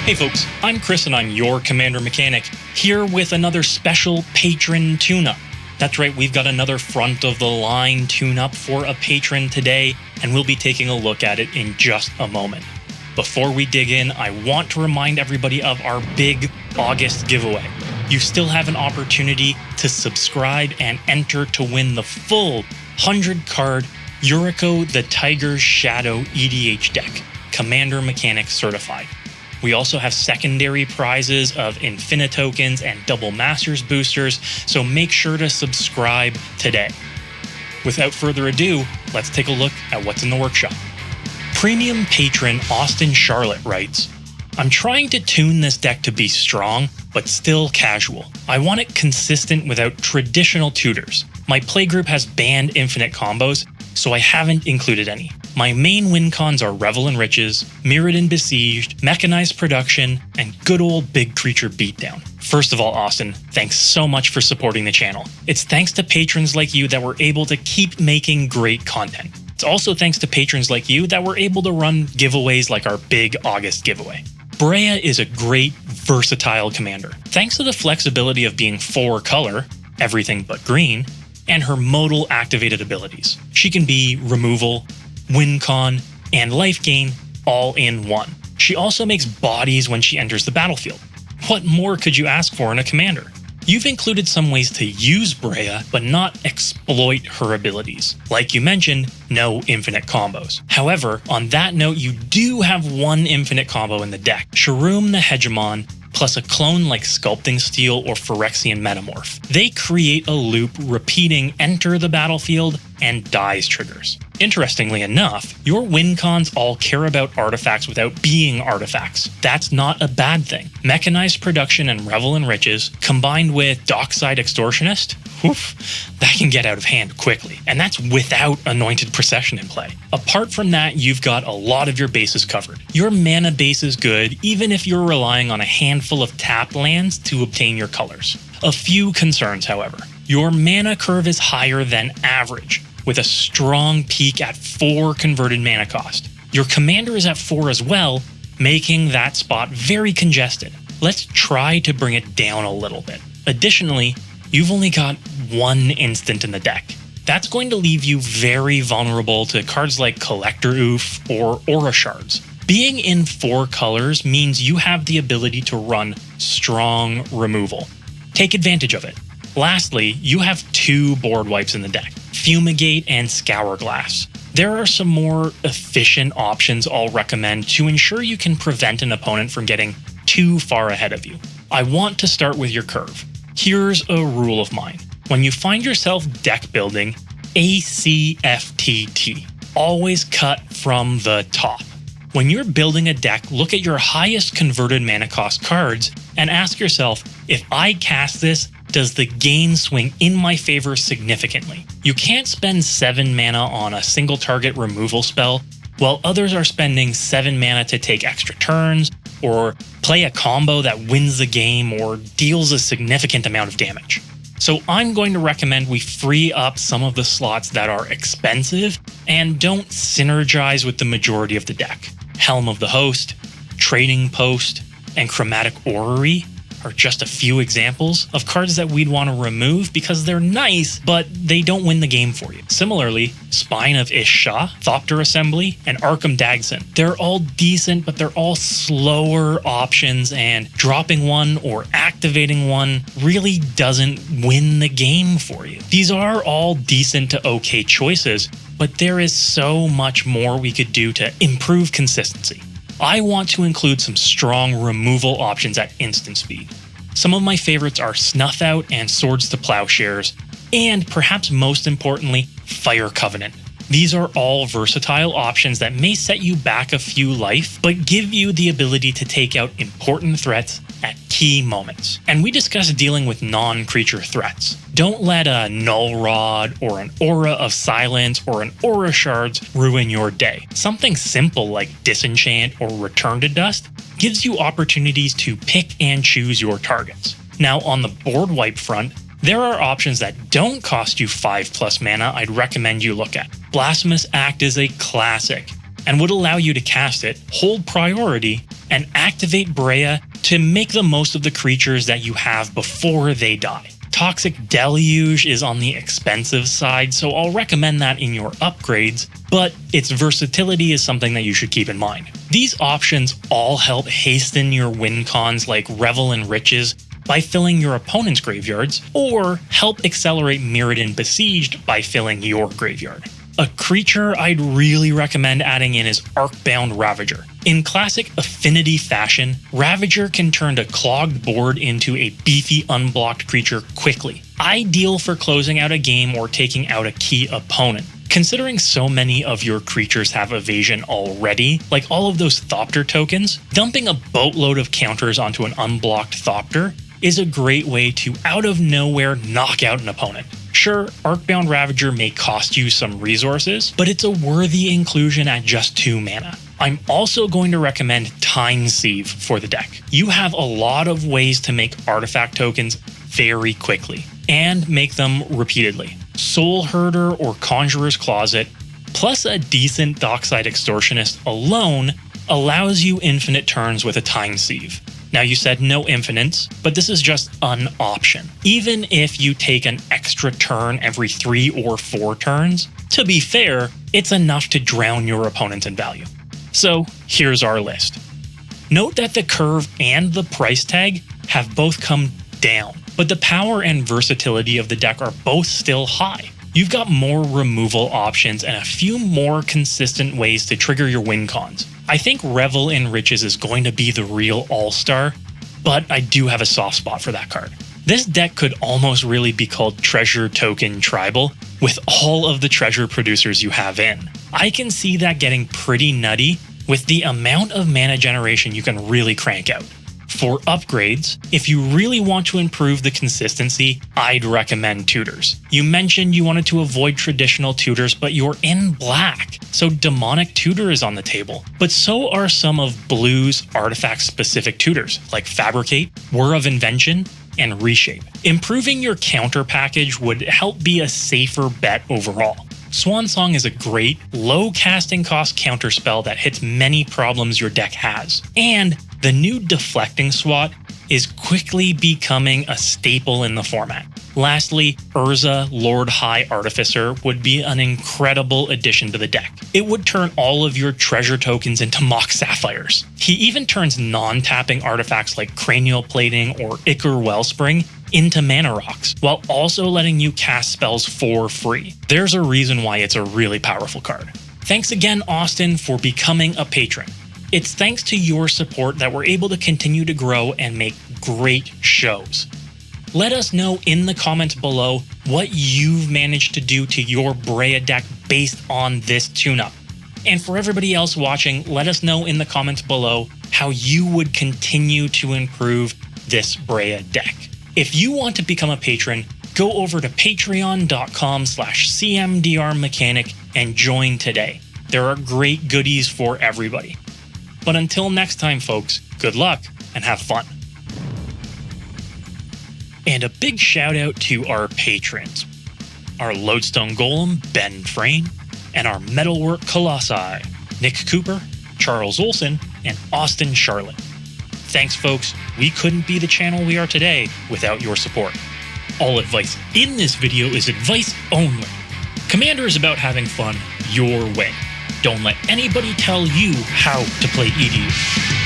Hey folks, I'm Chris and I'm your Commander Mechanic, here with another special patron tune-up. That's right, we've got another front-of-the-line tune-up for a patron today, and we'll be taking a look at it in just a moment. Before we dig in, I want to remind everybody of our big August giveaway. You still have an opportunity to subscribe and enter to win the full 100-card Yuriko the Tiger's Shadow EDH deck, Commander Mechanic certified. We also have secondary prizes of Infinitokens and Double Masters boosters, so make sure to subscribe today. Without further ado, let's take a look at what's in the workshop. Premium patron Austin Charlotte writes, I'm trying to tune this deck to be strong, but still casual. I want it consistent without traditional tutors. My playgroup has banned infinite combos, so I haven't included any. My main win cons are Revel in Riches, Mirrodin Besieged, Mechanized Production, and good old Big Creature Beatdown. First of all, Austin, thanks so much for supporting the channel. It's thanks to patrons like you that we're able to keep making great content. It's also thanks to patrons like you that we're able to run giveaways like our big August giveaway. Breya is a great, versatile commander. Thanks to the flexibility of being 4-color, everything but green, and her modal activated abilities. She can be removal, win con, and life gain all in one. She also makes bodies when she enters the battlefield. What more could you ask for in a commander? You've included some ways to use Breya, but not exploit her abilities. Like you mentioned, no infinite combos. However, on that note, you do have one infinite combo in the deck, Sharum the Hegemon, plus a clone like Sculpting Steel or Phyrexian Metamorph. They create a loop repeating enter the battlefield and dies triggers. Interestingly enough, your win cons all care about artifacts without being artifacts. That's not a bad thing. Mechanized Production and Revel in Riches, combined with Dockside Extortionist, that can get out of hand quickly, and that's without Anointed Procession in play. Apart from that, you've got a lot of your bases covered. Your mana base is good, even if you're relying on a handful of tapped lands to obtain your colors. A few concerns, however. Your mana curve is higher than average, with a strong peak at 4 converted mana cost. Your commander is at 4 as well, making that spot very congested. Let's try to bring it down a little bit. Additionally, you've only got one instant in the deck. That's going to leave you very vulnerable to cards like Collector Oof or Aura Shards. Being in 4 colors means you have the ability to run strong removal. Take advantage of it. Lastly, you have 2 board wipes in the deck, Fumigate and Scourglass. There are some more efficient options I'll recommend to ensure you can prevent an opponent from getting too far ahead of you. I want to start with your curve. Here's a rule of mine. When you find yourself deck building, ACFTT. Always cut from the top. When you're building a deck, look at your highest converted mana cost cards and ask yourself, if I cast this, does the game swing in my favor significantly? You can't spend 7 mana on a single target removal spell, while others are spending 7 mana to take extra turns, or play a combo that wins the game or deals a significant amount of damage. So I'm going to recommend we free up some of the slots that are expensive and don't synergize with the majority of the deck. Helm of the Host, Trading Post, and Chromatic Orrery are just a few examples of cards that we'd want to remove because they're nice, but they don't win the game for you. Similarly, Spine of Ish-Sha, Thopter Assembly, and Arkham Dagson. They're all decent, but they're all slower options, and dropping one or activating one really doesn't win the game for you. These are all decent to okay choices, but there is so much more we could do to improve consistency. I want to include some strong removal options at instant speed. Some of my favorites are Snuff Out and Swords to Plowshares, and perhaps most importantly, Fire Covenant. These are all versatile options that may set you back a few life, but give you the ability to take out important threats at key moments. And we discussed dealing with non-creature threats. Don't let a Null Rod or an Aura of Silence or an Aura Shards ruin your day. Something simple like Disenchant or Return to Dust gives you opportunities to pick and choose your targets. Now on the board wipe front, there are options that don't cost you 5+ mana I'd recommend you look at. Blasphemous Act is a classic and would allow you to cast it, hold priority, and activate Breya to make the most of the creatures that you have before they die. Toxic Deluge is on the expensive side, so I'll recommend that in your upgrades, but its versatility is something that you should keep in mind. These options all help hasten your win cons like Revel in Riches by filling your opponent's graveyards, or help accelerate Mirrodin Besieged by filling your graveyard. A creature I'd really recommend adding in is Arcbound Ravager. In classic Affinity fashion, Ravager can turn a clogged board into a beefy unblocked creature quickly, ideal for closing out a game or taking out a key opponent. Considering so many of your creatures have evasion already, like all of those Thopter tokens, dumping a boatload of counters onto an unblocked Thopter is a great way to out of nowhere knock out an opponent. Sure, Arcbound Ravager may cost you some resources, but it's a worthy inclusion at just 2 mana. I'm also going to recommend Time Sieve for the deck. You have a lot of ways to make artifact tokens very quickly, and make them repeatedly. Soul Herder or Conjurer's Closet, plus a decent Dockside Extortionist alone allows you infinite turns with a Time Sieve. Now you said no infinites, but this is just an option. Even if you take an extra turn every 3 or 4 turns, to be fair, it's enough to drown your opponents in value. So here's our list. Note that the curve and the price tag have both come down, but the power and versatility of the deck are both still high. You've got more removal options and a few more consistent ways to trigger your win cons. I think Revel in Riches is going to be the real all-star, but I do have a soft spot for that card. This deck could almost really be called Treasure Token Tribal, with all of the treasure producers you have in. I can see that getting pretty nutty with the amount of mana generation you can really crank out. For upgrades, if you really want to improve the consistency, I'd recommend tutors. You mentioned you wanted to avoid traditional tutors, but you're in black, so Demonic Tutor is on the table. But so are some of Blue's artifact-specific tutors, like Fabricate, Whir of Invention, and Reshape. Improving your counter package would help be a safer bet overall. Swansong is a great, low casting cost counterspell that hits many problems your deck has. And the new Deflecting Swat is quickly becoming a staple in the format. Lastly, Urza Lord High Artificer would be an incredible addition to the deck. It would turn all of your treasure tokens into Mock Sapphires. He even turns non-tapping artifacts like Cranial Plating or Ichor Wellspring into mana rocks, while also letting you cast spells for free. There's a reason why it's a really powerful card. Thanks again, Austin, for becoming a patron. It's thanks to your support that we're able to continue to grow and make great shows. Let us know in the comments below what you've managed to do to your Breya deck based on this tune-up. And for everybody else watching, let us know in the comments below how you would continue to improve this Breya deck. If you want to become a patron, go over to patreon.com/cmdrmechanic and join today. There are great goodies for everybody. But until next time, folks, good luck and have fun. And a big shout out to our patrons, our Lodestone Golem, Ben Frame, and our Metalwork Colossi, Nick Cooper, Charles Olson, and Austin Charlotte. Thanks, folks. We couldn't be the channel we are today without your support. All advice in this video is advice only. Commander is about having fun your way. Don't let anybody tell you how to play EDH.